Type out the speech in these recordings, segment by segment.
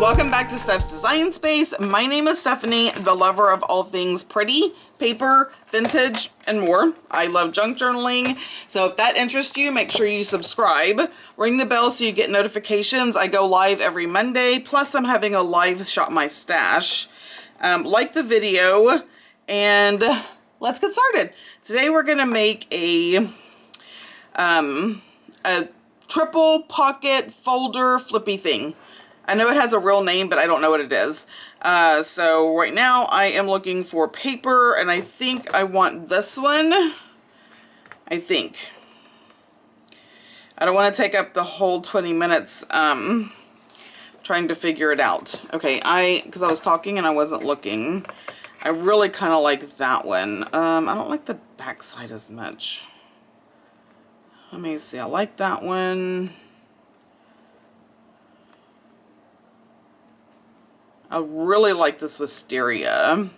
Welcome back to Steph's Design Space. My name is Stephanie, the lover of all things pretty, paper, vintage, and more. I love junk journaling, so if that interests you, make sure you subscribe. Ring the bell so you get notifications. I go live every Monday, plus I'm having a live shop my stash. Like the video, and let's get started. Today we're going to make a triple pocket folder flippy thing. I know it has a real name, but I don't know what it is. So right now I am looking for paper, and I think I want this one. I think. I don't want to take up the whole 20 minutes trying to figure it out. Okay, because I was talking and I wasn't looking. I really kind of like that one. I don't like the back side as much. Let me see. I like that one. I really like this wisteria.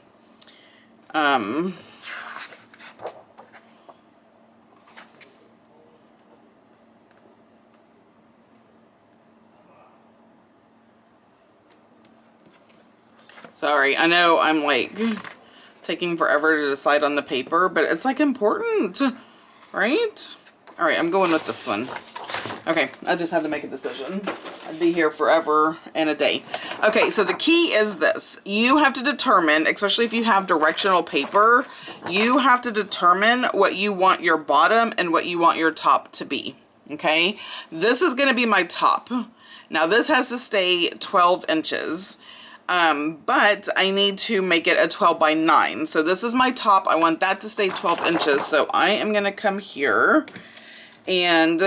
Sorry, I know I'm like taking forever to decide on the paper, but it's like important, right? All right, I'm going with this one. Okay, I just had to make a decision. I'd be here forever and a day. Okay, so the key is this. You have to determine, especially if you have directional paper, you have to determine what you want your bottom and what you want your top to be, okay? This is gonna be my top. Now this has to stay 12 inches, but I need to make it a 12 by 9. So this is my top. I want that to stay 12 inches. So I am gonna come here and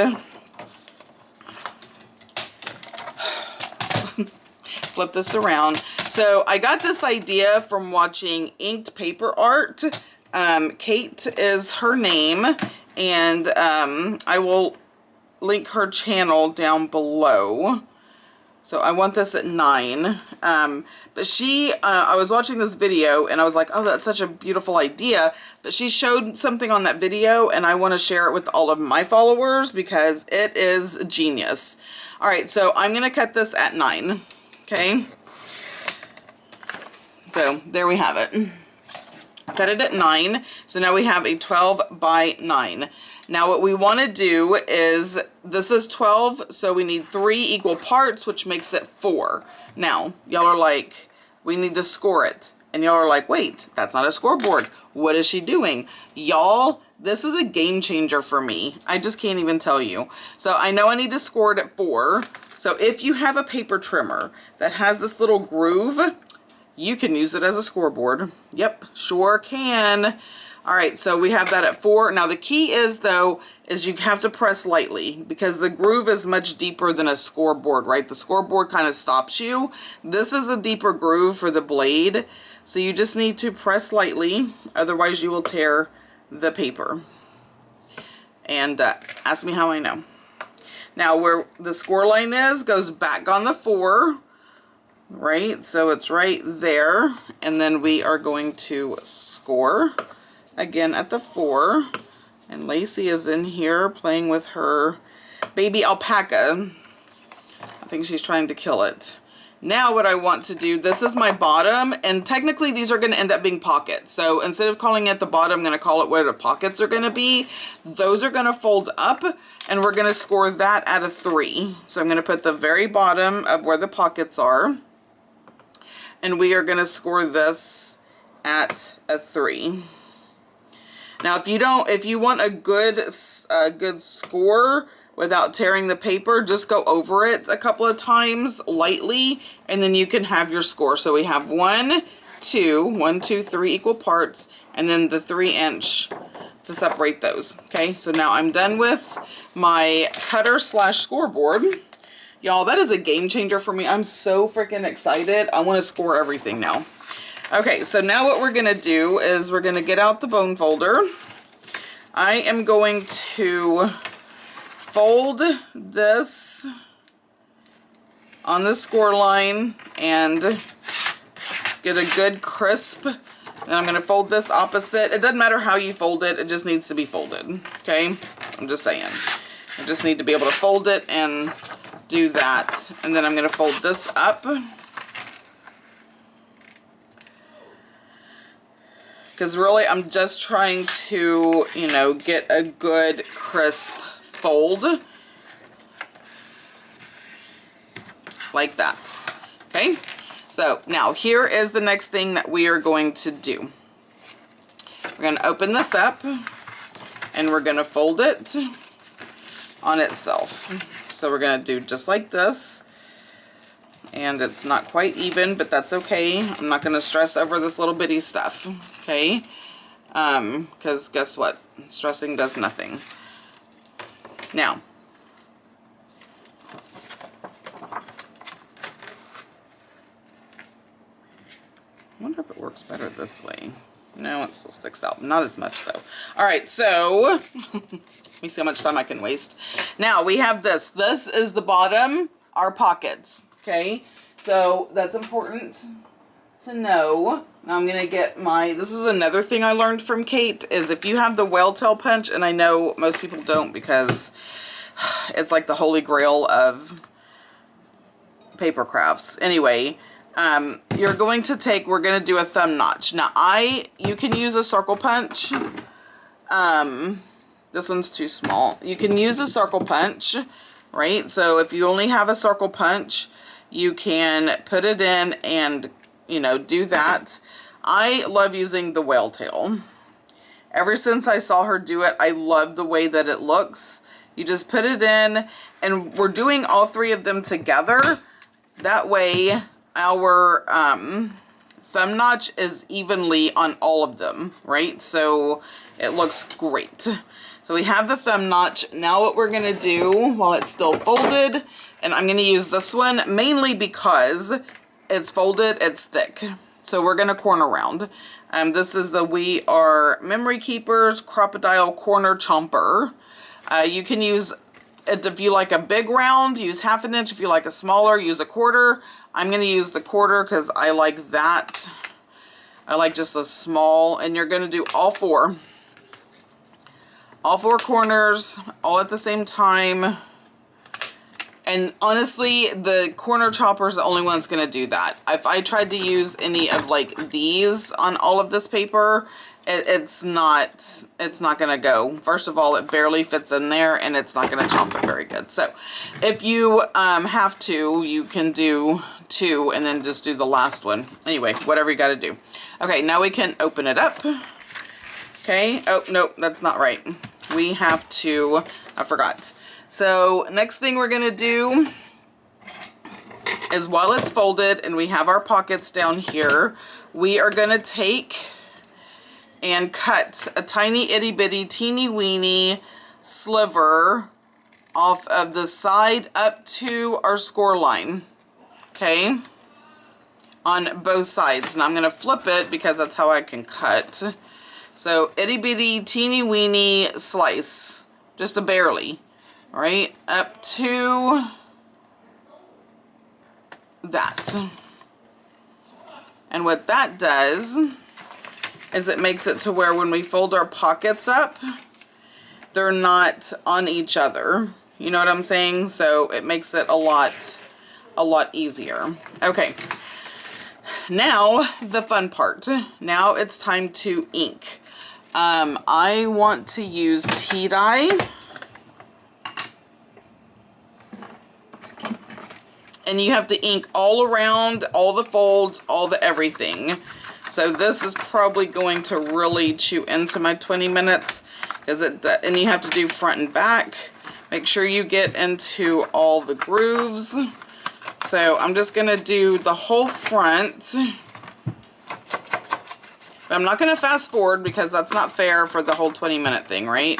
flip this around. So I got this idea from watching inked paper art. Kate is her name, and I will link her channel down below. So I want this at 9. But I was watching this video and I was like, oh, that's such a beautiful idea. But she showed something on that video and I want to share it with all of my followers because it is genius. All right, so I'm going to cut this at 9. Okay, so there we have it. Cut it at 9. So now we have a 12 by 9. Now what we want to do is, this is 12, so we need 3 equal parts, which makes it 4. Now, y'all are like, we need to score it. And y'all are like, wait, that's not a scoreboard. What is she doing? Y'all, this is a game changer for me. I just can't even tell you. So I know I need to score it at 4. So if you have a paper trimmer that has this little groove, you can use it as a scoreboard. Yep, sure can. All right, so we have that at 4. Now the key is though, is you have to press lightly because the groove is much deeper than a scoreboard, right? The scoreboard kind of stops you. This is a deeper groove for the blade. So you just need to press lightly, otherwise you will tear the paper. And ask me how I know. Now where the score line is goes back on the 4, right? So it's right there. And then we are going to score again at the 4. And Lacey is in here playing with her baby alpaca. I think she's trying to kill it. Now what I want to do, this is my bottom, and technically these are going to end up being pockets. So instead of calling it the bottom, I'm going to call it where the pockets are going to be. Those are going to fold up, and we're going to score that at a 3. So I'm going to put the very bottom of where the pockets are, and we are going to score this at a 3. Now if you want a good score without tearing the paper, just go over it a couple of times lightly, and then you can have your score. So we have 1, 2, 3 equal parts, and then the 3-inch to separate those. Okay, so now I'm done with my cutter / scoreboard. Y'all, that is a game changer for me. I'm so freaking excited. I want to score everything now. Okay, so now what we're gonna do is we're gonna get out the bone folder. I am going to fold this on the score line and get a good crisp. And I'm going to fold this opposite. It doesn't matter how you fold it. It just needs to be folded. Okay? I'm just saying. I just need to be able to fold it and do that. And then I'm going to fold this up because really I'm just trying to, you know, get a good crisp fold like that. Okay, so now here is the next thing that we are going to do. We're going to open this up and we're going to fold it on itself. So we're going to do just like this. And it's not quite even, but that's okay. I'm not going to stress over this little bitty stuff. Okay, because guess what? Stressing does nothing. Now, I wonder if it works better this way. No, it still sticks out. Not as much though. All right, so let me see how much time I can waste. Now we have this. This is the bottom, our pockets. Okay, so that's important to know. Now I'm gonna get my, this is another thing I learned from Kate, is if you have the whale tail punch, and I know most people don't because it's like the holy grail of paper crafts. Anyway, you're going to take, we're going to do a thumb notch. Now you can use a circle punch. This one's too small. You can use a circle punch, right? So if you only have a circle punch, you can put it in and, you know, do that. I love using the whale tail. Ever since I saw her do it, I love the way that it looks. You just put it in, and we're doing all three of them together. That way our thumb notch is evenly on all of them, right? So it looks great. So we have the thumb notch. Now what we're gonna do while it's still folded, and I'm gonna use this one mainly because it's folded, it's thick. So we're gonna corner round. This is the We Are Memory Keepers Crocodile Corner Chomper. You can use it if you like a big round, use 1/2 inch. If you like a smaller, use a 1/4. I'm going to use the 1/4 because I like that. I like just a small, and you're going to do all four corners all at the same time. And honestly, the corner chopper is the only one that's going to do that. If I tried to use any of like these on all of this paper, it's not going to go. First of all, it barely fits in there, and it's not going to chomp it very good. So if you have to, you can do 2 and then just do the last one. Anyway, whatever you got to do. Okay, now we can open it up. Okay. Oh, nope, that's not right. We have to, I forgot. So next thing we're going to do is, while it's folded and we have our pockets down here, we are going to take and cut a tiny itty bitty teeny weeny sliver off of the side up to our score line. Okay, on both sides. And I'm going to flip it because that's how I can cut. So itty bitty teeny weeny slice, just a barely, right up to that. And what that does is it makes it to where when we fold our pockets up, they're not on each other. You know what I'm saying? So it makes it a lot easier. Okay, now the fun part. Now it's time to ink. I want to use tea dye. And you have to ink all around, all the folds, all the everything. So this is probably going to really chew into my 20 minutes, because and you have to do front and back. Make sure you get into all the grooves. So I'm just going to do the whole front. But I'm not going to fast forward because that's not fair for the whole 20-minute thing, right?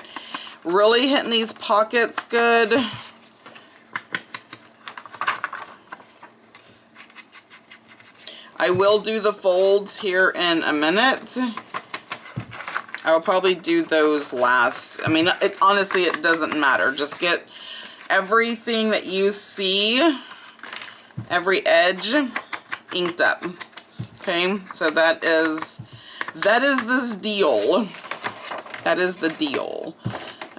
Really hitting these pockets good. I will do the folds here in a minute. I will probably do those last. I mean, honestly, it doesn't matter. Just get everything that you see, every edge, inked up. Okay, so that is this deal. That is the deal.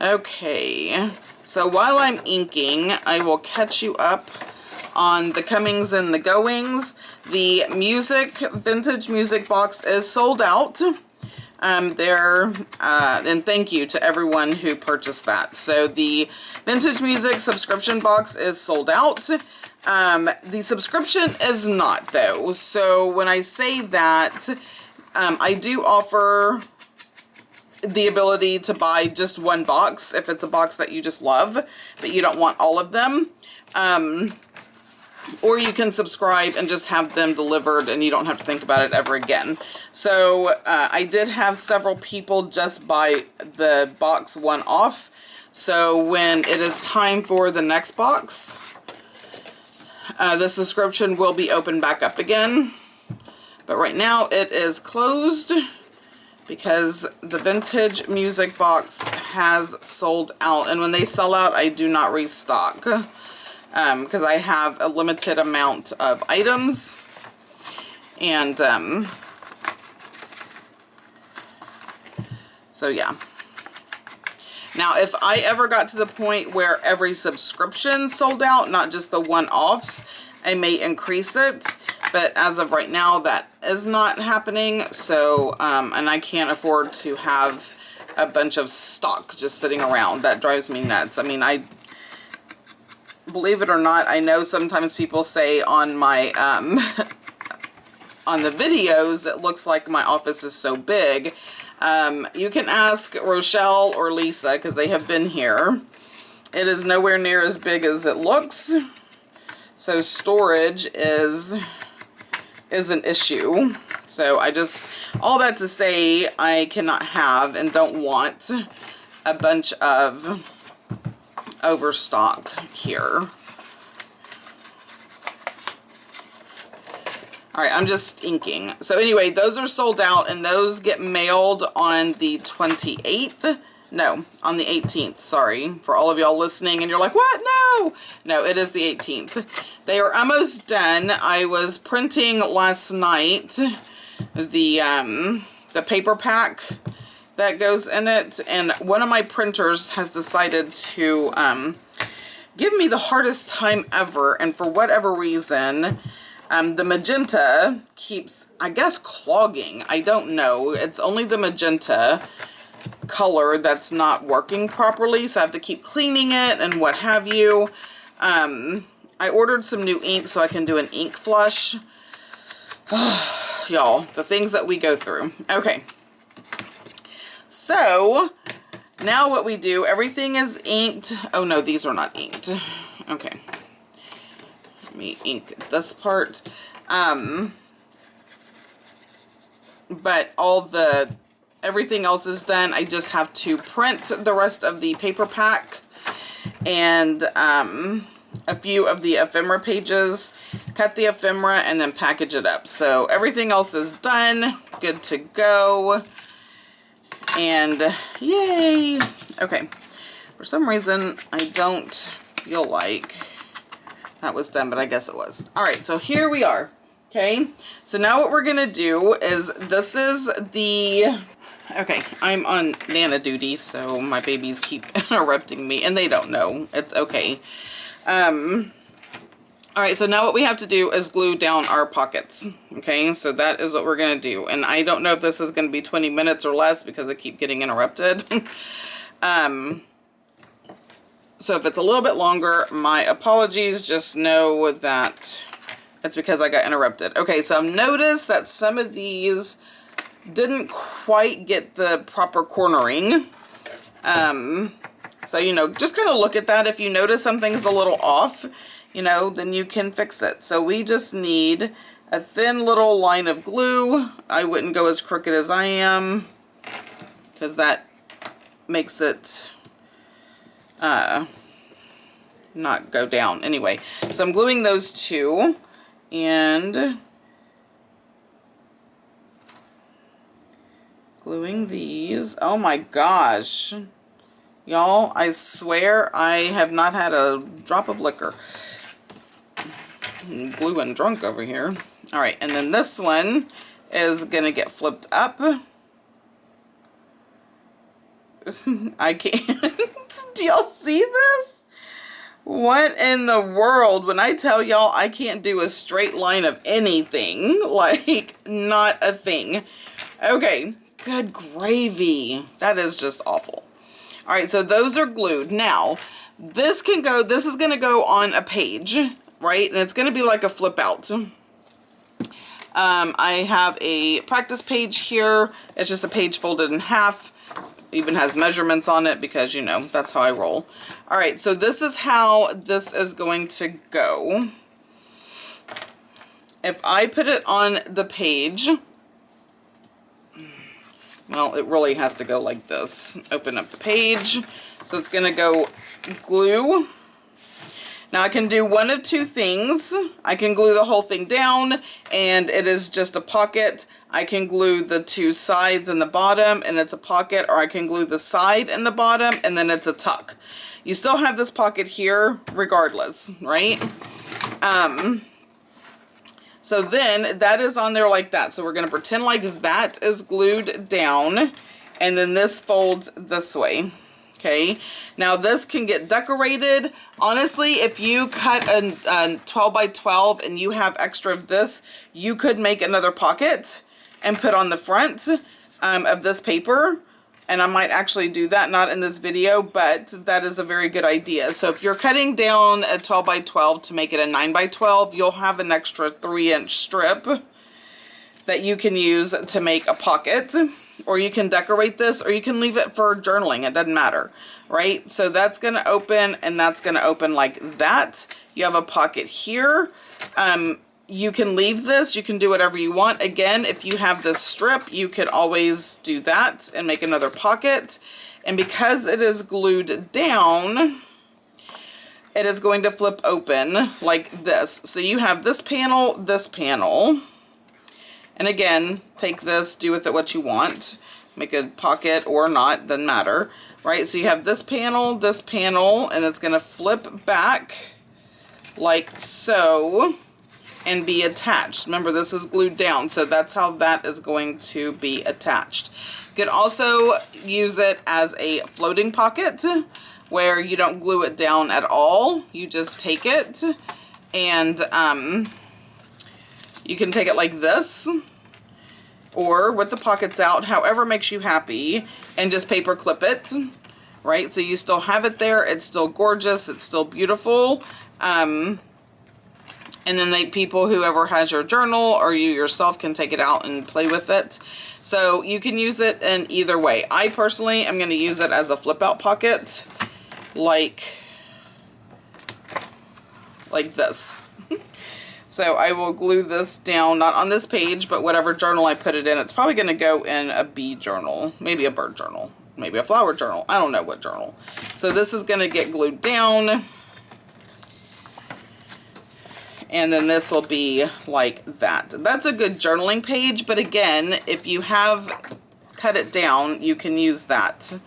Okay, so while I'm inking, I will catch you up on the comings and the goings. The vintage music box is sold out. there. And thank you to everyone who purchased that. So the Vintage Music subscription box is sold out. The subscription is not, though. So when I say that, I do offer the ability to buy just one box if it's a box that you just love, but you don't want all of them. Or you can subscribe and just have them delivered and you don't have to think about it ever again. So I did have several people just buy the box one off. So when it is time for the next box, the subscription will be opened back up again. But right now it is closed because the Vintage Music box has sold out. And when they sell out, I do not restock. Because I have a limited amount of items, and so yeah. Now, if I ever got to the point where every subscription sold out, not just the one-offs, I may increase it, but as of right now, that is not happening. So, and I can't afford to have a bunch of stock just sitting around. That drives me nuts. I mean, believe it or not, I know sometimes people say on my, on the videos, it looks like my office is so big. You can ask Rochelle or Lisa because they have been here. It is nowhere near as big as it looks. So storage is an issue. So all that to say, I cannot have and don't want a bunch of overstock here. All right, I'm just inking. So anyway, those are sold out and those get mailed on the 28th. No, on the 18th, sorry. For all of y'all listening and you're like, what? No! No, it is the 18th. They are almost done. I was printing last night the paper pack that goes in it, and one of my printers has decided to give me the hardest time ever, and for whatever reason, the magenta keeps, I guess, clogging. I don't know. It's only the magenta color that's not working properly, so I have to keep cleaning it and what have you. I ordered some new ink so I can do an ink flush. Y'all, the things that we go through. Okay. So, now what we do, everything is inked. Oh no, these are not inked. Okay. Let me ink this part. But everything else is done. I just have to print the rest of the paper pack and a few of the ephemera pages, cut the ephemera, and then package it up. So everything else is done, good to go. And yay! Okay, for some reason I don't feel like that was done, but I guess it was. All right, so here we are. Okay, so now what we're gonna do is, this is the, okay, I'm on Nana duty, so my babies keep interrupting me, and they don't know. It's okay. All right, so now what we have to do is glue down our pockets. Okay, so that is what we're gonna do. And I don't know if this is gonna be 20 minutes or less because I keep getting interrupted. So if it's a little bit longer, my apologies. Just know that it's because I got interrupted. Okay, so I've noticed that some of these didn't quite get the proper cornering. So, you know, just kind of look at that. If you notice something's a little off, you know, then you can fix it. So we just need a thin little line of glue. I wouldn't go as crooked as I am because that makes it not go down. Anyway, so I'm gluing those two and gluing these. Oh my gosh. Y'all, I swear I have not had a drop of liquor. I'm blue and drunk over here. All right, and then this one is gonna get flipped up. I can't. Do y'all see this? What in the world? When I tell y'all I can't do a straight line of anything, like not a thing. Okay, good gravy. That is just awful. All right, so those are glued. Now, this is gonna go on a page, right? And it's gonna be like a flip out. I have a practice page here. It's just a page folded in half. Even has measurements on it because, you know, that's how I roll. All right, so this is how this is going to go. If I put it on the page, well, it really has to go like this. Open up the page. So it's going to go glue. Now I can do one of two things. I can glue the whole thing down and it is just a pocket. I can glue the two sides and the bottom and it's a pocket, or I can glue the side and the bottom and then it's a tuck. You still have this pocket here regardless, right? So then that is on there like that. So we're going to pretend like that is glued down and then this folds this way. Okay, now this can get decorated. Honestly, if you cut a 12 by 12 and you have extra of this, you could make another pocket and put on the front of this paper. And I might actually do that, not in this video, but that is a very good idea. So if you're cutting down a 12 by 12 to make it a 9 by 12, you'll have an extra 3-inch strip that you can use to make a pocket. Or you can decorate this, or you can leave it for journaling. It doesn't matter, right? So that's going to open, and that's going to open like that. You have a pocket here. You can leave this. You can do whatever you want. Again, if you have this strip, you could always do that and make another pocket. And because it is glued down, it is going to flip open like this. So you have this panel, this panel. And again, take this, do with it what you want. Make a pocket or not, doesn't matter. Right, so you have this panel, and it's going to flip back like so and be attached. Remember, this is glued down, so that's how that is going to be attached. You could also use it as a floating pocket where you don't glue it down at all. You just take it and you can take it like this or with the pockets out, however makes you happy, and just paper clip it, right? So you still have it there. It's still gorgeous. It's still beautiful. And then people, whoever has your journal or you yourself, can take it out and play with it. So you can use it in either way. I personally am going to use it as a flip out pocket, like this. So I will glue this down, not on this page, but whatever journal I put it in. It's probably going to go in a bee journal, maybe a bird journal, maybe a flower journal. I don't know what journal. So this is going to get glued down. And then this will be like that. That's a good journaling page. But again, if you have cut it down, you can use that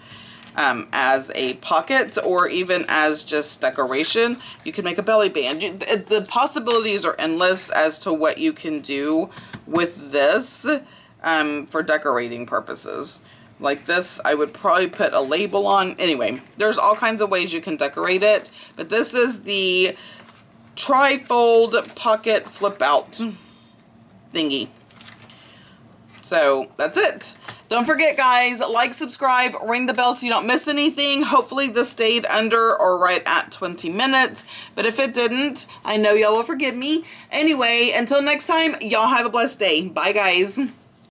as a pocket or even as just decoration. You can make a belly band. The possibilities are endless as to what you can do with this for decorating purposes. Like this, I would probably put a label on. Anyway, there's all kinds of ways you can decorate it. But this is the tri-fold pocket flip out thingy. So that's it. Don't forget, guys, like, subscribe, ring the bell so you don't miss anything. Hopefully this stayed under or right at 20 minutes. But if it didn't, I know y'all will forgive me. Anyway, until next time, y'all have a blessed day. Bye, guys.